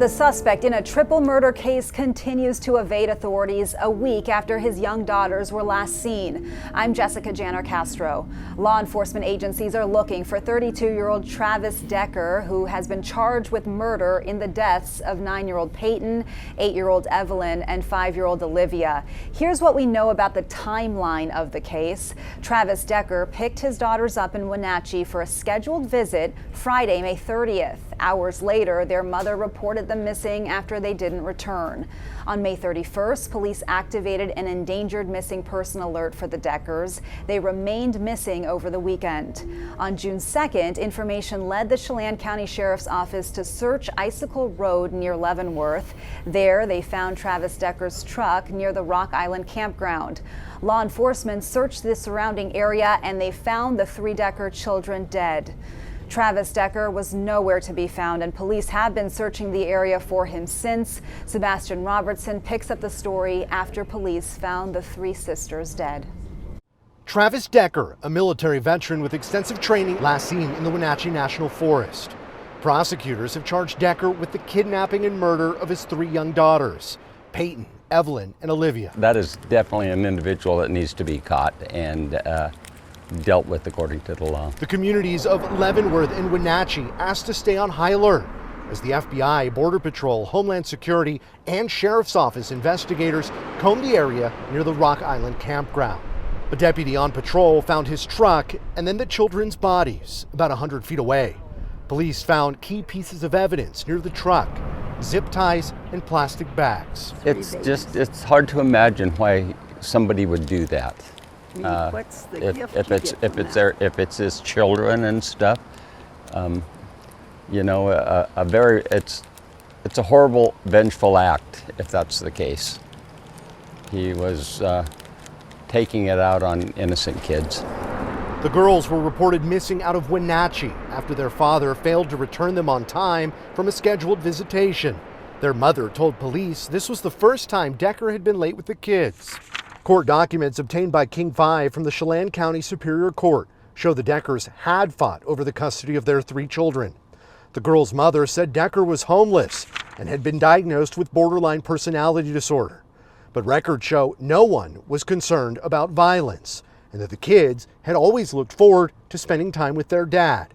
The suspect in a triple murder case continues to evade authorities a week after his young daughters were last seen. I'm Jessica Janner Castro. Law enforcement agencies are looking for 32-year-old Travis Decker, who has been charged with murder in the deaths of 9-year-old Paityn, 8-year-old Evelyn, and 5-year-old Olivia. Here's what we know about the timeline of the case. Travis Decker picked his daughters up in Wenatchee for a scheduled visit Friday, May 30th. Hours later, their mother reported them missing after they didn't return. On May 31st, police activated an endangered missing person alert for the Deckers. They remained missing over the weekend. On June 2nd, information led the Chelan County Sheriff's Office to search Icicle Road near Leavenworth. There, they found Travis Decker's truck near the Rock Island campground. Law enforcement searched the surrounding area and they found the 3 Decker children dead. Travis Decker was nowhere to be found, and police have been searching the area for him since. Sebastian Robertson picks up the story after police found the 3 sisters dead. Travis Decker, a military veteran with extensive training, last seen in the Wenatchee National Forest. Prosecutors have charged Decker with the kidnapping and murder of his 3 young daughters, Paityn, Evelyn, and Olivia. That is definitely an individual that needs to be caught and dealt with according to the law. The communities of Leavenworth and Wenatchee asked to stay on high alert as the FBI, Border Patrol, Homeland Security, and Sheriff's Office investigators combed the area near the Rock Island campground. A deputy on patrol found his truck and then the children's bodies about 100 feet away. Police found key pieces of evidence near the truck, zip ties and plastic bags. It's hard to imagine why somebody would do that. What's the gift if it's his children and stuff, you know, it's a horrible, vengeful act if that's the case. He was taking it out on innocent kids. The girls were reported missing out of Wenatchee after their father failed to return them on time from a scheduled visitation. Their mother told police this was the first time Decker had been late with the kids. Court documents obtained by King 5 from the Chelan County Superior Court show the Deckers had fought over the custody of their 3 children. The girls' mother said Decker was homeless and had been diagnosed with borderline personality disorder. But records show no one was concerned about violence and that the kids had always looked forward to spending time with their dad.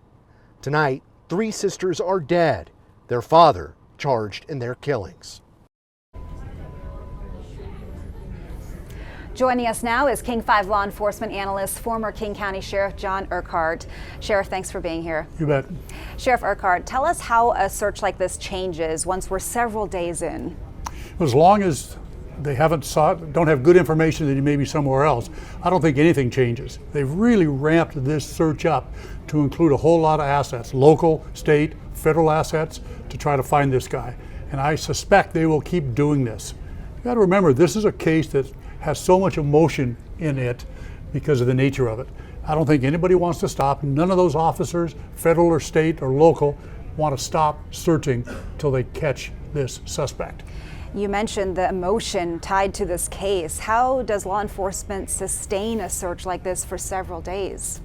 Tonight, 3 sisters are dead, their father charged in their killings. Joining us now is King 5 law enforcement analyst, former King County Sheriff John Urkhard. Sheriff, thanks for being here. You bet. Sheriff Urkhard, tell us how a search like this changes once we're several days in. As long as they don't have good information that he may be somewhere else, I don't think anything changes. They've really ramped this search up to include a whole lot of assets, local, state, federal assets, to try to find this guy. And I suspect they will keep doing this. You got to remember, this is a case that has so much emotion in it because of the nature of it. I don't think anybody wants to stop. None of those officers, federal or state or local, want to stop searching till they catch this suspect. You mentioned the emotion tied to this case. How does law enforcement sustain a search like this for several days?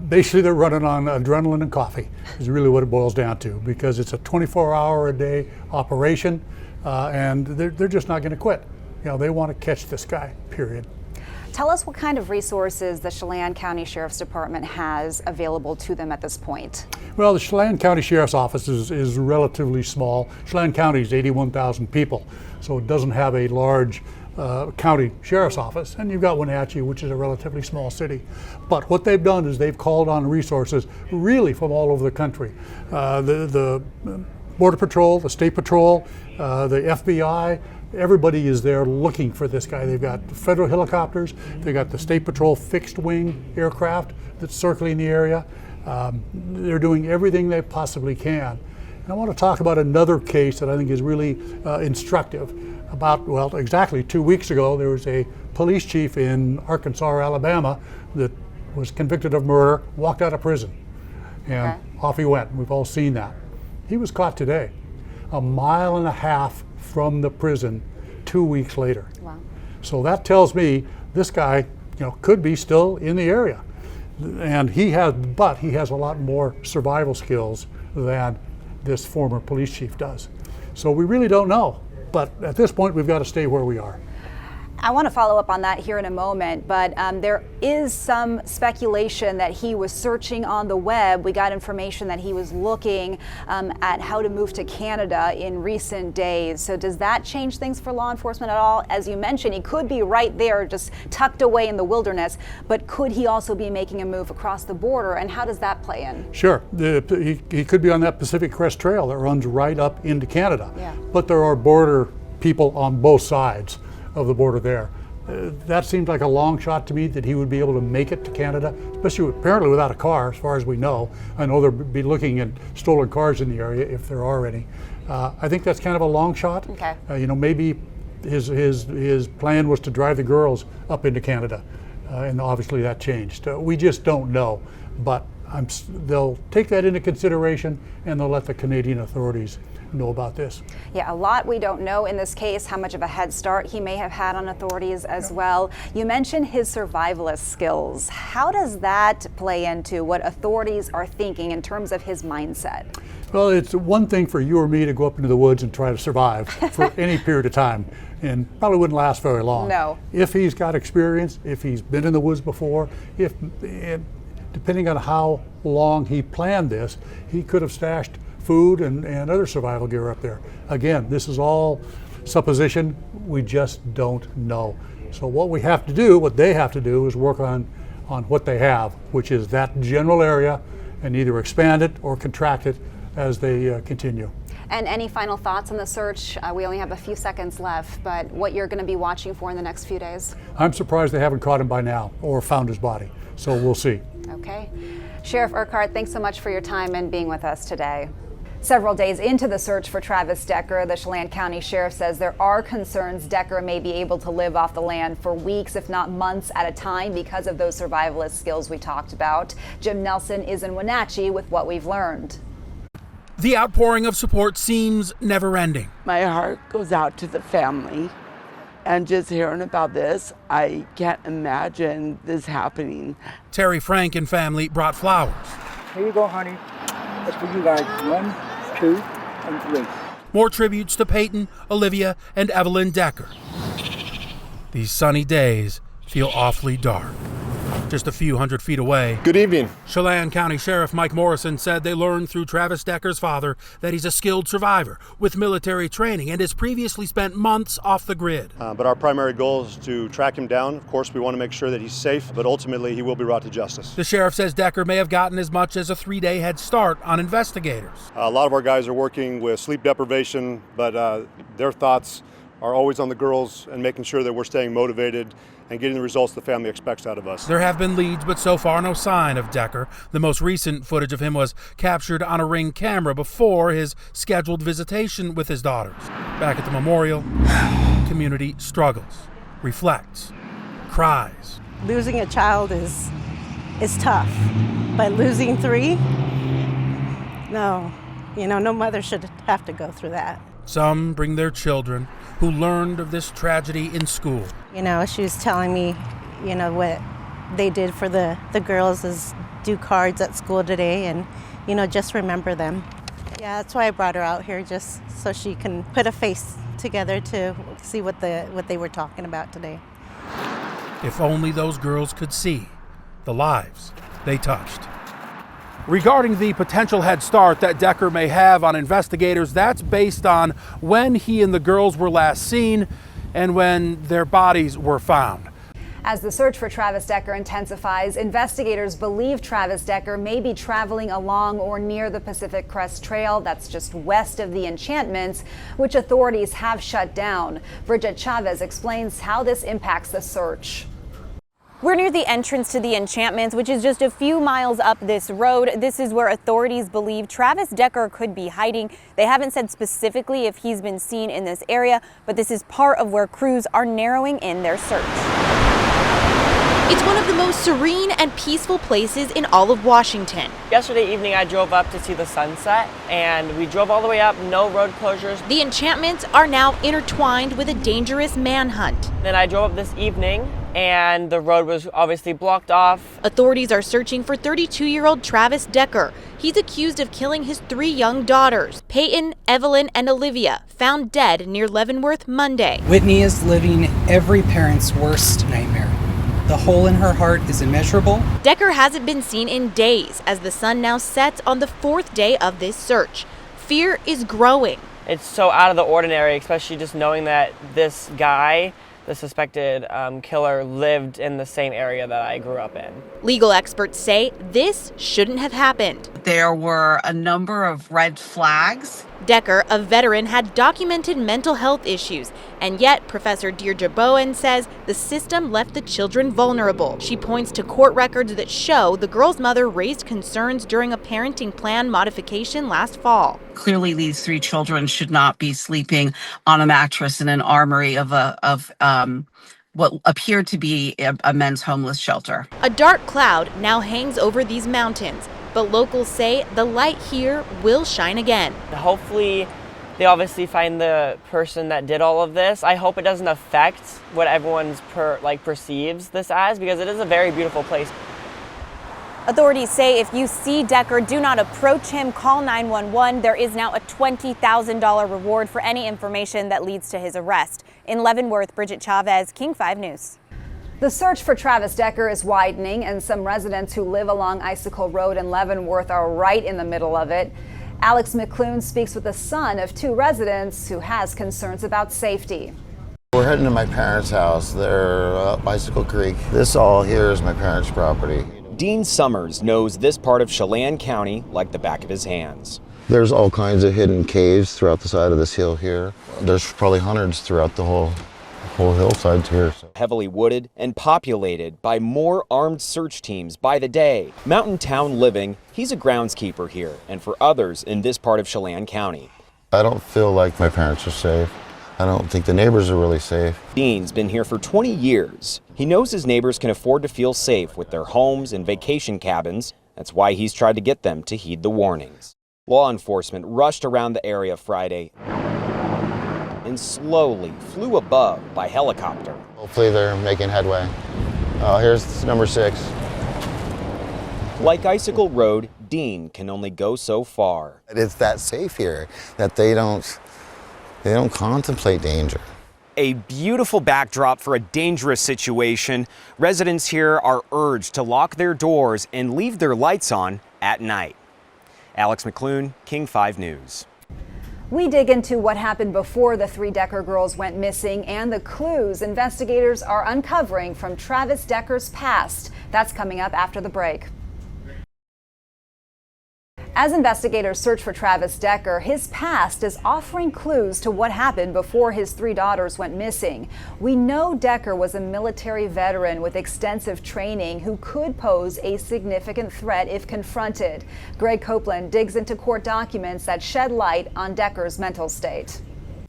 Basically, they're running on adrenaline and coffee is really what it boils down to, because it's a 24-hour-a-day operation, and they're just not going to quit. You know, they want to catch this guy, period. Tell us what kind of resources the Chelan County Sheriff's Department has available to them at this point. Well, the Chelan County Sheriff's Office is relatively small. Chelan County is 81,000 people, so it doesn't have a large county sheriff's office. And you've got Wenatchee, which is a relatively small city. But what they've done is they've called on resources really from all over the country. The Border Patrol, the State Patrol, the FBI, everybody is there looking for this guy. They've got federal helicopters, they've got the State Patrol fixed wing aircraft that's circling the area. They're doing everything they possibly can. And I want to talk about another case that I think is really instructive. Exactly 2 weeks ago, there was a police chief in Arkansas or Alabama that was convicted of murder, walked out of prison, and off he went. We've all seen that. He was caught today, 1.5 miles from the prison 2 weeks later. Wow. So that tells me this guy, could be still in the area. And he has a lot more survival skills than this former police chief does. So we really don't know. But at this point, we've got to stay where we are. I want to follow up on that here in a moment, but there is some speculation that he was searching on the web. We got information that he was looking at how to move to Canada in recent days. So does that change things for law enforcement at all? As you mentioned, he could be right there, just tucked away in the wilderness, but could he also be making a move across the border, and how does that play in? Sure, he could be on that Pacific Crest Trail that runs right up into Canada. Yeah. But there are border people on both sides of the border there. That seems like a long shot to me that he would be able to make it to Canada, especially apparently without a car, as far as we know. I know they'll be looking at stolen cars in the area if there are any. I think that's kind of a long shot. Okay. Maybe his plan was to drive the girls up into Canada, and obviously that changed. We just don't know, but they'll take that into consideration, and they'll let the Canadian authorities know about this. Yeah, a lot we don't know in this case, how much of a head start he may have had on authorities as well. You mentioned his survivalist skills. How does that play into what authorities are thinking in terms of his mindset? Well, it's one thing for you or me to go up into the woods and try to survive for any period of time, and probably wouldn't last very long. No. If he's got experience, if he's been in the woods before, depending on how long he planned this, he could have stashed food and other survival gear up there. Again, this is all supposition. We just don't know. So what they have to do is work on what they have, which is that general area, and either expand it or contract it as they continue. And any final thoughts on the search? We only have a few seconds left, but what you're going to be watching for in the next few days? I'm surprised they haven't caught him by now or found his body. So we'll see. Okay. Sheriff Urkhard, thanks so much for your time and being with us today. Several days into the search for Travis Decker, the Chelan County Sheriff says there are concerns Decker may be able to live off the land for weeks, if not months at a time, because of those survivalist skills we talked about. Jim Nelson is in Wenatchee with what we've learned. The outpouring of support seems never-ending. My heart goes out to the family, and just hearing about this, I can't imagine this happening. Terry Frank and family brought flowers. Here you go, honey. That's for you guys. 1, 2, and 3. More tributes to Paityn, Olivia, and Evelyn Decker. These sunny days feel awfully dark. Just a few hundred feet away. Good evening. Chelan County Sheriff Mike Morrison said they learned through Travis Decker's father that he's a skilled survivor with military training and has previously spent months off the grid. But our primary goal is to track him down. Of course, we want to make sure that he's safe, but ultimately he will be brought to justice. The sheriff says Decker may have gotten as much as a 3-day head start on investigators. A lot of our guys are working with sleep deprivation, but their thoughts are always on the girls and making sure that we're staying motivated and getting the results the family expects out of us. There have been leads, but so far no sign of Decker. The most recent footage of him was captured on a Ring camera before his scheduled visitation with his daughters. Back at the memorial, community struggles, reflects, cries. Losing a child is tough, but losing 3, no. No mother should have to go through that. Some bring their children who learned of this tragedy in school. She was telling me, what they did for the girls is do cards at school today and, just remember them. Yeah, that's why I brought her out here, just so she can put a face together to see what they were talking about today. If only those girls could see the lives they touched. Regarding the potential head start that Decker may have on investigators, that's based on when he and the girls were last seen and when their bodies were found. As the search for Travis Decker intensifies, investigators believe Travis Decker may be traveling along or near the Pacific Crest Trail that's just west of the Enchantments, which authorities have shut down. Bridget Chavez explains how this impacts the search. We're near the entrance to the Enchantments, which is just a few miles up this road. This is where authorities believe Travis Decker could be hiding. They haven't said specifically if he's been seen in this area, but this is part of where crews are narrowing in their search. It's one of the most serene and peaceful places in all of Washington. Yesterday evening I drove up to see the sunset, and we drove all the way up, no road closures. The Enchantments are now intertwined with a dangerous manhunt. Then I drove up this evening, and the road was obviously blocked off. Authorities are searching for 32-year-old Travis Decker. He's accused of killing his 3 young daughters, Paityn, Evelyn, and Olivia, found dead near Leavenworth Monday. Whitney is living every parent's worst nightmare. The hole in her heart is immeasurable. Decker hasn't been seen in days as the sun now sets on the 4th day of this search. Fear is growing. It's so out of the ordinary, especially just knowing that this guy, the suspected killer, lived in the same area that I grew up in. Legal experts say this shouldn't have happened. There were a number of red flags. Decker, a veteran, had documented mental health issues, and yet Professor Deirdre Bowen says the system left the children vulnerable. She points to court records that show the girl's mother raised concerns during a parenting plan modification last fall. Clearly, these 3 children should not be sleeping on a mattress in an armory of what appeared to be a men's homeless shelter. A dark cloud now hangs over these mountains, but locals say the light here will shine again. Hopefully they obviously find the person that did all of this. I hope it doesn't affect what everyone's perceives this as, because it is a very beautiful place. Authorities say if you see Decker, do not approach him, call 911. There is now a $20,000 reward for any information that leads to his arrest. In Leavenworth, Bridget Chavez, King 5 News. The search for Travis Decker is widening, and some residents who live along Icicle Road in Leavenworth are right in the middle of it. Alex McClune speaks with the son of 2 residents who has concerns about safety. We're heading to my parents' house. They're up Bicycle Creek. This all here is my parents' property. Dean Summers knows this part of Chelan County like the back of his hands. There's all kinds of hidden caves throughout the side of this hill here. There's probably hundreds throughout the whole hillside here. Heavily wooded and populated by more armed search teams by the day. Mountain town living, he's a groundskeeper here, and for others in this part of Chelan County. I don't feel like my parents are safe. I don't think the neighbors are really safe. Dean's been here for 20 years. He knows his neighbors can afford to feel safe with their homes and vacation cabins. That's why he's tried to get them to heed the warnings. Law enforcement rushed around the area Friday and slowly flew above by helicopter. Hopefully they're making headway. Here's number 6. Like Icicle Road, Dean can only go so far. It's that safe here that they don't contemplate danger. A beautiful backdrop for a dangerous situation. Residents here are urged to lock their doors and leave their lights on at night. Alex McClune, King 5 News. We dig into what happened before the 3 Decker girls went missing and the clues investigators are uncovering from Travis Decker's past. That's coming up after the break. As investigators search for Travis Decker, his past is offering clues to what happened before his 3 daughters went missing. We know Decker was a military veteran with extensive training who could pose a significant threat if confronted. Greg Copeland digs into court documents that shed light on Decker's mental state.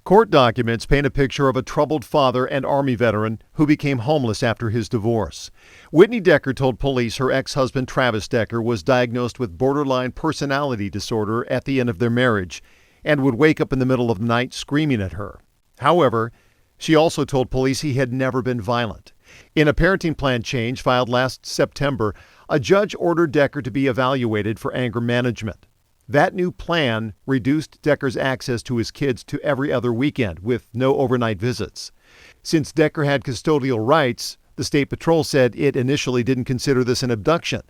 Court documents paint a picture of a troubled father and Army veteran who became homeless after his divorce. Whitney Decker told police her ex-husband Travis Decker was diagnosed with borderline personality disorder at the end of their marriage and would wake up in the middle of the night screaming at her. However, she also told police he had never been violent. In a parenting plan change filed last September, a judge ordered Decker to be evaluated for anger management. That new plan reduced Decker's access to his kids to every other weekend with no overnight visits. Since Decker had custodial rights, the State Patrol said it initially didn't consider this an abduction.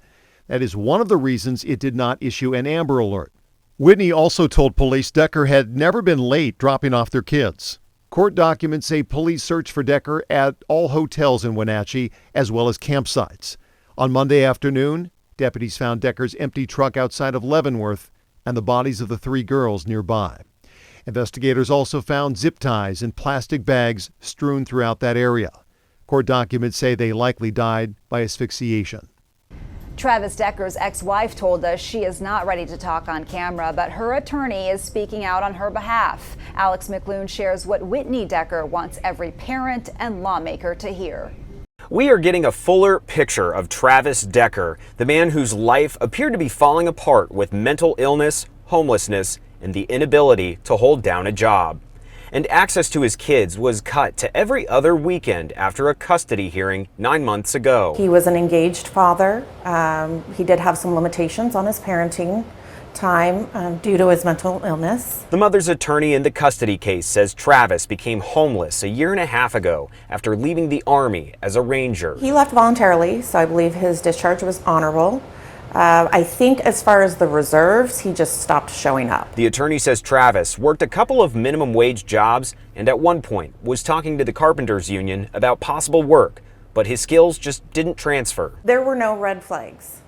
That is one of the reasons it did not issue an Amber Alert. Whitney also told police Decker had never been late dropping off their kids. Court documents say police searched for Decker at all hotels in Wenatchee as well as campsites. On Monday afternoon, deputies found Decker's empty truck outside of Leavenworth and the bodies of the 3 girls nearby. Investigators also found zip ties and plastic bags strewn throughout that area. Court documents say they likely died by asphyxiation. Travis Decker's ex-wife told us she is not ready to talk on camera, but her attorney is speaking out on her behalf. Alex McClune shares what Whitney Decker wants every parent and lawmaker to hear. We are getting a fuller picture of Travis Decker, the man whose life appeared to be falling apart with mental illness, homelessness, and the inability to hold down a job. And access to his kids was cut to every other weekend after a custody hearing 9 months ago. He was an engaged father. He did have some limitations on his parenting time due to his mental illness. The mother's attorney in the custody case says Travis became homeless a year and a half ago after leaving the Army as a Ranger. He left voluntarily, so I believe his discharge was honorable. I think as far as the reserves, he just stopped showing up. The attorney says Travis worked a couple of minimum wage jobs and at one point was talking to the Carpenters Union about possible work, but his skills just didn't transfer. There were no red flags.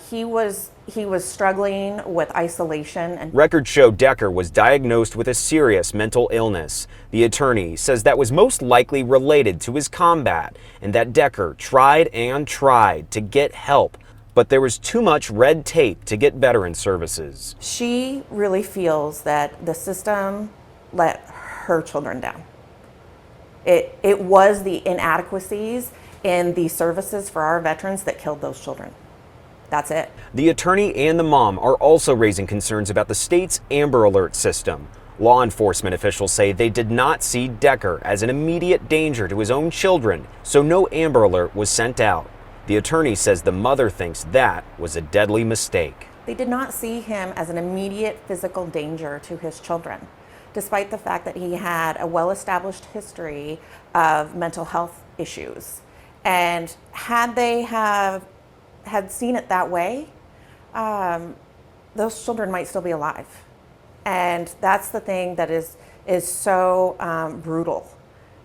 He was struggling with isolation. And Records show Decker was diagnosed with a serious mental illness. The attorney says that was most likely related to his combat and that Decker tried and tried to get help, but there was too much red tape to get veteran services. She really feels that the system let her children down. It was the inadequacies in the services for our veterans that killed those children. That's it. The attorney and the mom are also raising concerns about the state's Amber Alert system. Law enforcement officials say they did not see Decker as an immediate danger to his own children, so no Amber Alert was sent out. The attorney says the mother thinks that was a deadly mistake. They did not see him as an immediate physical danger to his children, despite the fact that he had a well-established history of mental health issues. And had they had seen it that way, those children might still be alive. And that's the thing that is so brutal.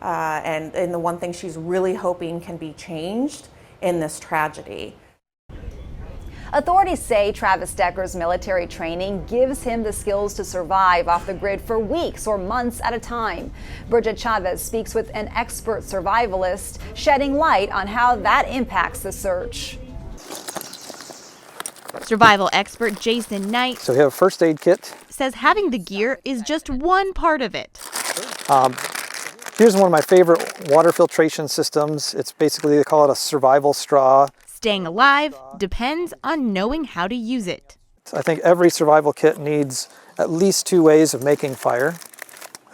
And the one thing she's really hoping can be changed in this tragedy. Authorities say Travis Decker's military training gives him the skills to survive off the grid for weeks or months at a time. Bridget Chavez speaks with an expert survivalist, shedding light on how that impacts the search. Survival expert Jason Knight So we have a first aid kit. says having the gear is just one part of it. Here's one of my favorite water filtration systems. It's basically, they call it a survival straw. Staying alive depends on knowing how to use it. I think every survival kit needs at least 2 ways of making fire.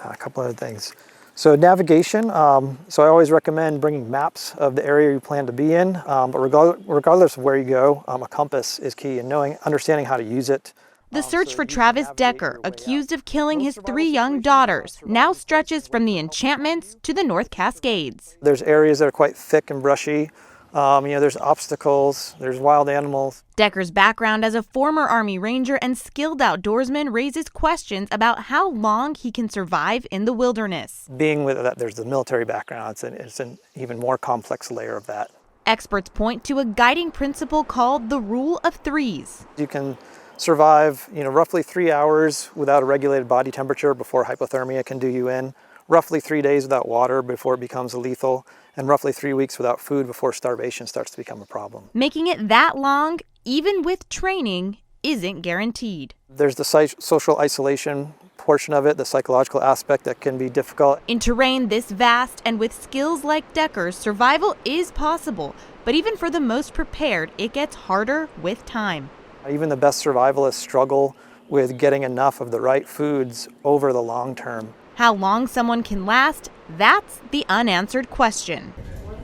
A couple other things. So navigation, so I always recommend bringing maps of the area you plan to be in, but regardless of where you go, a compass is key and understanding how to use it. The search for Travis Decker, accused of killing his 3 young daughters, now stretches from the Enchantments to the North Cascades. There's areas that are quite thick and brushy. There's obstacles, there's wild animals. Decker's background as a former Army Ranger and skilled outdoorsman raises questions about how long he can survive in the wilderness. Being with that, there's the military background. It's an even more complex layer of that. Experts point to a guiding principle called the Rule of Threes. You can survive, roughly 3 hours without a regulated body temperature before hypothermia can do you in, roughly 3 days without water before it becomes lethal, and roughly 3 weeks without food before starvation starts to become a problem. Making it that long, even with training, isn't guaranteed. There's the social isolation portion of it, the psychological aspect that can be difficult. In terrain this vast and with skills like Decker's, survival is possible, but even for the most prepared, it gets harder with time. Even the best survivalists struggle with getting enough of the right foods over the long term. How long someone can last, that's the unanswered question.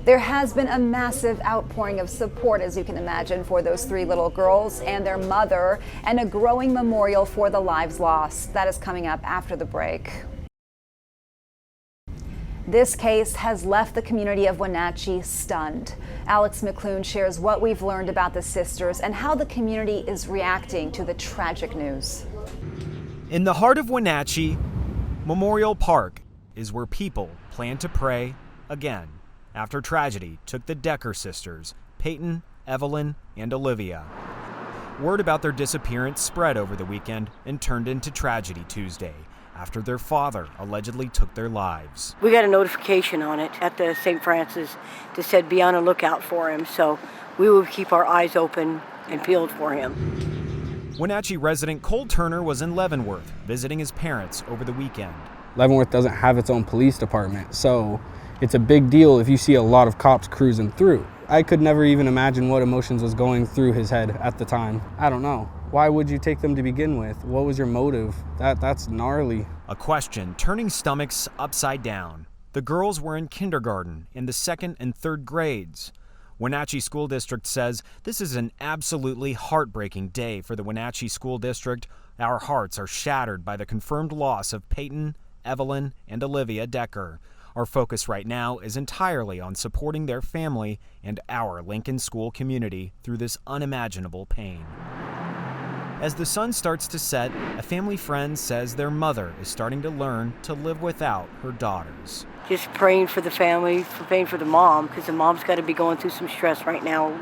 There has been a massive outpouring of support, as you can imagine, for those 3 little girls and their mother, and a growing memorial for the lives lost. That is coming up after the break. This case has left the community of Wenatchee stunned. Alex McClune shares what we've learned about the sisters and how the community is reacting to the tragic news. In the heart of Wenatchee, Memorial Park is where people plan to pray again after tragedy took the Decker sisters, Paityn, Evelyn, and Olivia. Word about their disappearance spread over the weekend and turned into tragedy Tuesday after their father allegedly took their lives. We got a notification on it at the St. Francis that said be on a lookout for him, so we will keep our eyes open and peeled for him. Wenatchee resident Cole Turner was in Leavenworth visiting his parents over the weekend. Leavenworth doesn't have its own police department, so It's a big deal if you see a lot of cops cruising through. I could never even imagine what emotions was going through his head at the time. I don't know. Why would you take them to begin with? What was your motive? That's gnarly. A question turning stomachs upside down. The girls were in kindergarten, in the 2nd and 3rd grades. Wenatchee School District says this is an absolutely heartbreaking day for the Wenatchee School District. Our hearts are shattered by the confirmed loss of Paityn, Evelyn, and Olivia Decker. Our focus right now is entirely on supporting their family and our Lincoln school community through this unimaginable pain. As the sun starts to set, a family friend says their mother is starting to learn to live without her daughters. Just praying for the family, praying for the mom, because the mom's got to be going through some stress right now.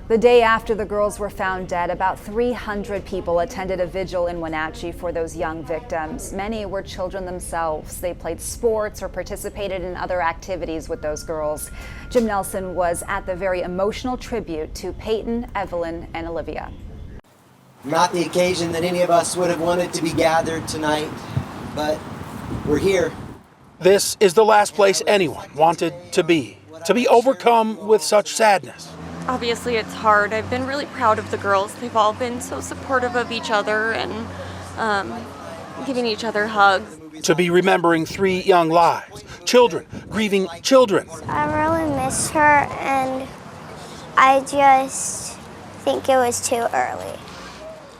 The day after the girls were found dead, about 300 people attended a vigil in Wenatchee for those young victims. Many were children themselves. They played sports or participated in other activities with those girls. Jim Nelson was at the very emotional tribute to Paityn, Evelyn, and Olivia. Not the occasion that any of us would have wanted to be gathered tonight, but we're here. This is the last place anyone wanted to be overcome with such sadness. Obviously it's hard. I've been really proud of the girls. They've all been so supportive of each other and giving each other hugs. To be remembering 3 young lives, children, grieving children. I really miss her, and I just think it was too early.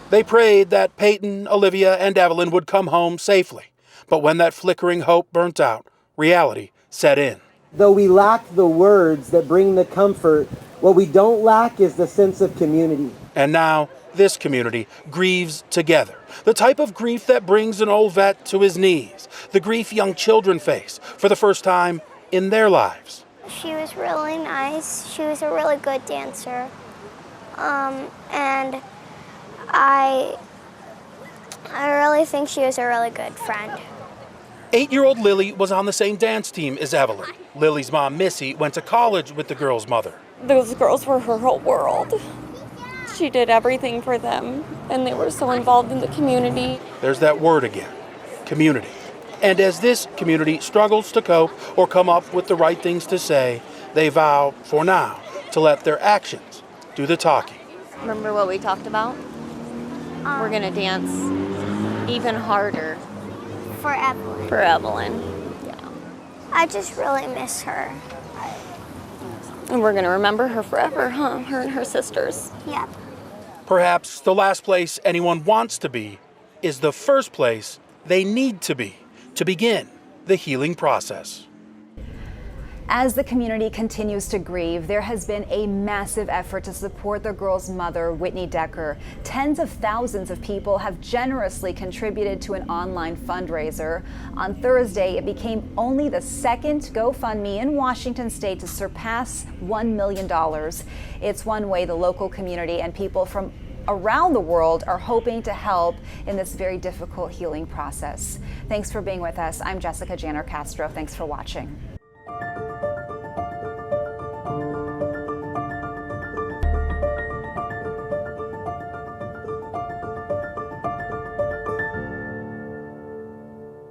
They prayed that Paityn, Olivia, and Evelyn would come home safely. But when that flickering hope burnt out, reality set in. Though we lack the words that bring the comfort, what we don't lack is the sense of community. And now, this community grieves together. The type of grief that brings an old vet to his knees. The grief young children face for the first time in their lives. She was really nice. She was a really good dancer. And I really think she was a really good friend. 8-year-old Lily was on the same dance team as Evelyn. Lily's mom, Missy, went to college with the girl's mother. Those girls were her whole world. She did everything for them, and they were so involved in the community. There's that word again, community. And as this community struggles to cope or come up with the right things to say, they vow, for now, to let their actions do the talking. Remember what we talked about? We're gonna dance even harder. For Evelyn. For Evelyn. Yeah. I just really miss her. And we're gonna remember her forever, huh? Her and her sisters. Yeah. Perhaps the last place anyone wants to be is the first place they need to be to begin the healing process. As the community continues to grieve, there has been a massive effort to support the girl's mother, Whitney Decker. Tens of thousands of people have generously contributed to an online fundraiser. On Thursday, it became only the second GoFundMe in Washington state to surpass $1 million. It's one way the local community and people from around the world are hoping to help in this very difficult healing process. Thanks for being with us. I'm Jessica Janner Castro. Thanks for watching.